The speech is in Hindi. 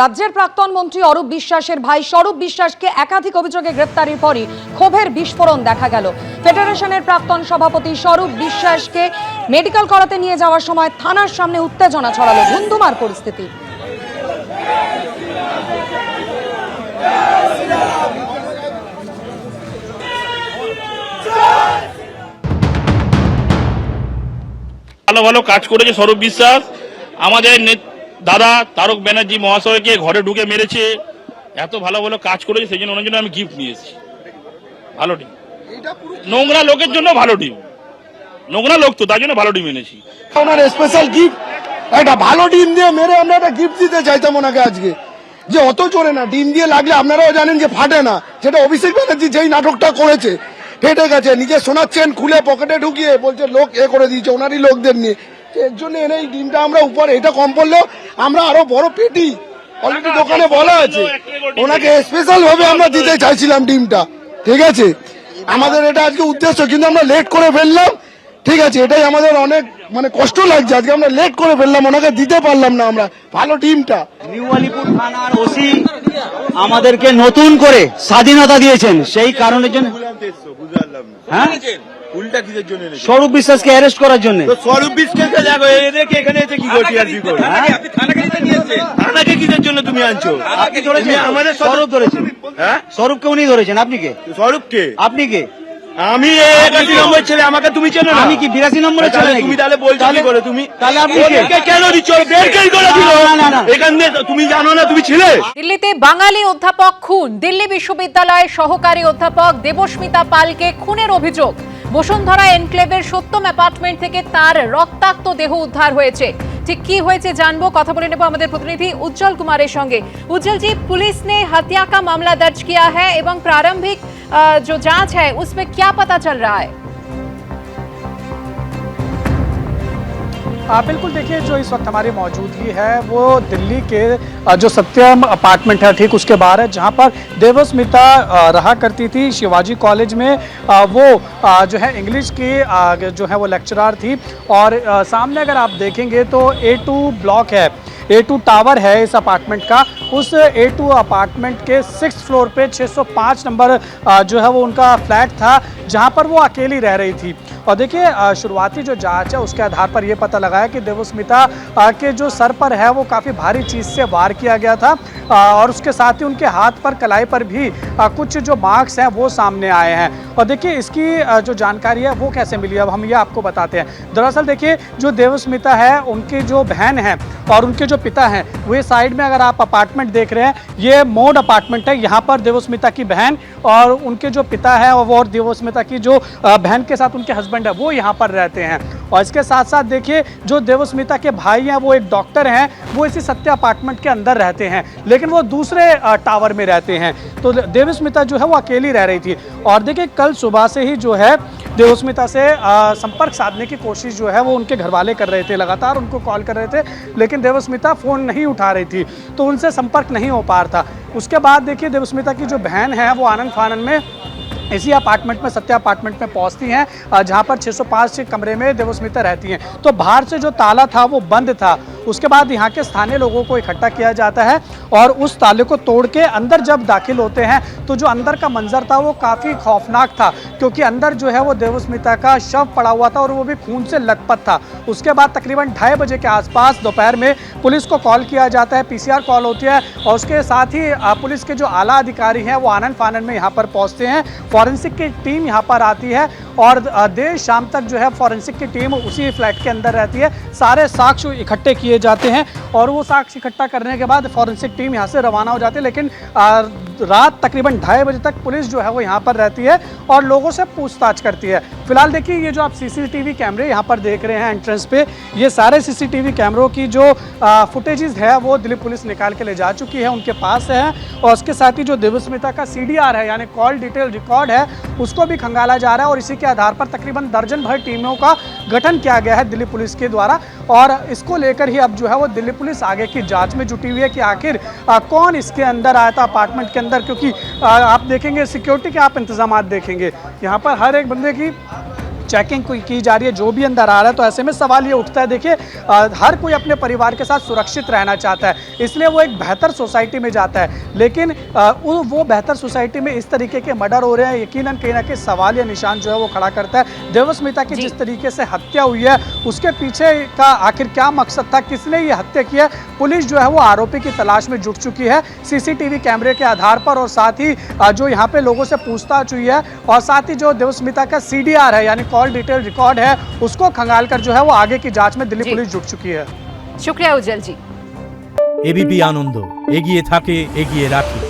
রাজ্যের প্রাক্তন মন্ত্রী অরূপ বিশ্বাসের ভাই স্বরূপ বিশ্বাসকে একাধিক অভিযোগে গ্রেফতারির পরই ক্ষোভের বিস্ফোরণ দেখা গেল। ফেডারেশনের প্রাক্তন সভাপতি স্বরূপ বিশ্বাসকে মেডিকেল করাতে নিয়ে যাওয়ার সময় থানার সামনে উত্তেজনা ছড়ালো, ধুন্ধুমার পরিস্থিতি। ভালো ভালো কাজ করেছে স্বরূপ বিশ্বাস। আমাদের দাদা তারক ব্যানার্জি মহাশয়কে ঘরে ঢুকে মেরেছে, এত ভালো ভালো কাজ করেছে, সেই জন্য ওনার জন্য আমি গিফট নিয়ে এসেছি। ভালো টিম, নোংরা লোকের জন্য ভালো টিম, নোংরা লোক তো তার জন্য ভালো টিম এনেছি। ওনার স্পেশাল গিফট একটা ভালো ডিম দিয়ে মেরে আমরা একটা গিফট দিতে চাইতাম ওনাকে আজকে, যে অত চলে না। ডিম দিয়ে লাগলে আপনারাও জানেন যে ফাটে না, সেটা অভিষেক ব্যানার্জি যেই নাটকটা করেছে ফেটে গেছে। নিজে সোনার চেন খুলে পকেটে ঢুকিয়ে বলছে লোক এ করে দিয়েছে ওনারই লোকদের নিয়ে। এর জন্য এনে এই ডিমটা আমরা উপরে এটা কম পড়লেও আমরা আরো বড় পেটি অলরেডি দোকানে বলা আছে, ওনাকে স্পেশাল ভাবে আমরা দিতে চাইছিলাম ডিমটা। ঠিক আছে, আমাদের এটা আজকে উদ্দেশ্য, কিন্তু আমরা লেট করে ফেললাম। ঠিক আছে, এটাই আমাদের অনেক কষ্ট লাগছে, আজকে আমরা লেট করে ফেললাম, ওনাকে দিতে পারলাম না আমরা ভালো টিমটা। নিউ আলিপুর থানার ওসি আমাদেরকে নতুন করে স্বাধীনতা দিয়েছেন, সেই কারণের জন্য উল্টা কিসের জন্য স্বরূপ বিশ্বাসকে অ্যারেস্ট করার জন্য। স্বরূপ বিশ্বাসকে দেখো এদেরকে এখানে এসে কি করছি আর কি করছি, থানাকে কিসের জন্য তুমি আনছো? আপনি ধরেছেন আমাদের স্বরূপ ধরেছেন, হ্যাঁ স্বরূপকে উনি ধরেছেন। আপনি কে? স্বরূপকে? আপনি কে? আমি 81 নম্বর ছেলে, আমাকে তুমি চেনো না? আমি কি 82 নম্বরের ছেলে? তুমি তাহলে বলছো কি করে তুমি? তাহলে আপনি কে? কেন দিচ্ছ? বের করে দিল এখান দিয়ে, তুমি জানো না তুমি ছিলে? দিল্লিতে বাঙালি অধ্যাপক খুন, দিল্লি বিশ্ববিদ্যালয়ের সহকারী অধ্যাপক দেবস্মিতা পালকে খুনের অভিযোগ। বসুন্ধরা এনক্লেভের সত্যম অ্যাপার্টমেন্ট থেকে তার রক্তাক্ত দেহ উদ্ধার হয়েছে। ঠিক কি হয়েছে জানবো, কথা বলে নেব আমাদের প্রতিনিধि उज्जवल कुमार संगे। उज्जवल जी, पुलिस ने हत्या का मामला दर्ज किया है एवं प्रारंभिक जो जांच है उसमें क्या पता चल रहा है? बिल्कुल, देखिए जो इस वक्त हमारी मौजूदगी है वो दिल्ली के जो सत्यम अपार्टमेंट है ठीक उसके बाहर है, जहां पर देवस्मिता रहा करती थी। शिवाजी कॉलेज में वो जो है इंग्लिश की जो है वो लेक्चरर थी। और सामने अगर आप देखेंगे तो A2 ब्लॉक है, A2 टावर है इस अपार्टमेंट का। उस A2 अपार्टमेंट के 6th फ्लोर पे 605 नंबर जो है वो उनका फ्लैट था, जहां पर वो अकेली रह रही थी। और देखिए शुरुआती जो जांच है उसके आधार पर ये पता लगा है कि देवस्मिता के जो सर पर है वो काफ़ी भारी चीज़ से वार किया गया था। और उसके साथ ही उनके हाथ पर, कलाई पर भी कुछ जो मार्क्स हैं वो सामने आए हैं। और देखिए इसकी जो जानकारी है वो कैसे मिली, अब हम ये आपको बताते हैं। दरअसल देखिए जो देवस्मिता है उनकी जो बहन है और उनके जो पिता हैं, वो साइड में अगर आप अपार्टमेंट देख रहे हैं, ये मोड अपार्टमेंट है। यहाँ पर देवस्मिता की बहन और उनके जो पिता है और देवस्मिता की जो बहन के साथ उनके हस्बैंड है वो यहाँ पर रहते हैं। और इसके साथ साथ देखिए जो देवस्मिता के भाई हैं वो एक डॉक्टर हैं, वो इसी सत्य अपार्टमेंट के अंदर रहते हैं, लेकिन वो दूसरे टावर में रहते हैं। तो देवस्मिता जो है वो अकेली रह रही थी। और देखिए कल सुबह से ही जो है देवस्मिता से संपर्क साधने की कोशिश जो है वो उनके घर वाले कर रहे थे, लगातार उनको कॉल कर रहे थे, लेकिन देवस्मिता फ़ोन नहीं उठा रही थी, तो उनसे संपर्क नहीं हो पा रहा था। उसके बाद देखिए देवस्मिता की जो बहन है वो आनंद फानन में इसी अपार्टमेंट में, सत्या अपार्टमेंट में पहुंचती हैं, जहां पर 605 कमरे में देवस्मिता रहती हैं। तो बाहर से जो ताला था वो बंद था। उसके बाद यहाँ के स्थानीय लोगों को इकट्ठा किया जाता है और उस ताले को तोड़ के अंदर जब दाखिल होते हैं तो जो अंदर का मंजर था वो काफ़ी खौफनाक था, क्योंकि अंदर जो है वो देवस्मिता का शव पड़ा हुआ था और वो भी खून से लथपथ था। उसके बाद तकरीबन 2:30 बजे के आसपास दोपहर में पुलिस को कॉल किया जाता है, PCR कॉल होती है। और उसके साथ ही पुलिस के जो आला अधिकारी हैं वो आनंद फानन में यहाँ पर पहुँचते हैं, फॉरेंसिक की टीम यहाँ पर आती है और देर शाम तक जो है फॉरेंसिक की टीम उसी फ्लैट के अंदर रहती है। सारे साक्ष्य इकट्ठे किए जाते हैं और वो साक्ष्य इकट्ठा करने के बाद फॉरेंसिक टीम यहाँ से रवाना हो जाती है। लेकिन रात तकरीबन 2:30 बजे तक पुलिस जो है वो यहाँ पर रहती है और लोगों से पूछताछ करती है। फिलहाल देखिए ये जो आप CCTV कैमरे यहाँ पर देख रहे हैं एंट्रेंस पे, ये सारे CCTV कैमरों की जो फुटेजेस है वो दिल्ली पुलिस निकाल के ले जा चुकी है, उनके पास है। और उसके साथ ही जो देवस्मिता का CDR है यानी कॉल डिटेल रिकॉर्ड है उसको भी खंगाला जा रहा है। और इसी के आधार पर तकरीबन दर्जन भर टीमों का गठन किया गया है दिल्ली पुलिस के द्वारा। और इसको लेकर ही अब जो है वो दिल्ली पुलिस आगे की जांच में जुटी हुई है कि आखिर कौन इसके अंदर आया था अपार्टमेंट के अंदर, क्योंकि आप देखेंगे सिक्योरिटी के आप इंतजाम देखेंगे, यहाँ पर हर एक बंदे की चेकिंग की जा रही है, जो भी अंदर आ रहा है। तो ऐसे में सवाल ये उठता है, देखिए हर कोई अपने परिवार के साथ सुरक्षित रहना चाहता है, इसलिए वो एक बेहतर सोसाइटी में जाता है। लेकिन वो बेहतर सोसाइटी में इस तरीके के मर्डर हो रहे हैं, यकीनन कहीं ना कहीं सवाल या निशान जो है वो खड़ा करता है। देवस्मिता की जिस तरीके से हत्या हुई है, उसके पीछे का आखिर क्या मकसद था, किसने ये हत्या की है? पुलिस जो है वो आरोपी की तलाश में जुट चुकी है सीसीटीवी कैमरे के आधार पर, और साथ ही जो यहाँ पे लोगों से पूछताछ हुई है, और साथ ही जो देवस्मिता का CDR है यानी कॉल डिटेल रिकॉर्ड है, उसको खंगाल कर जो है वो आगे की जांच में दिल्ली पुलिस जुट चुकी है। शुक्रिया उज्जवल जी। एबीपी आनंद एगिए थाके एगिए राखे।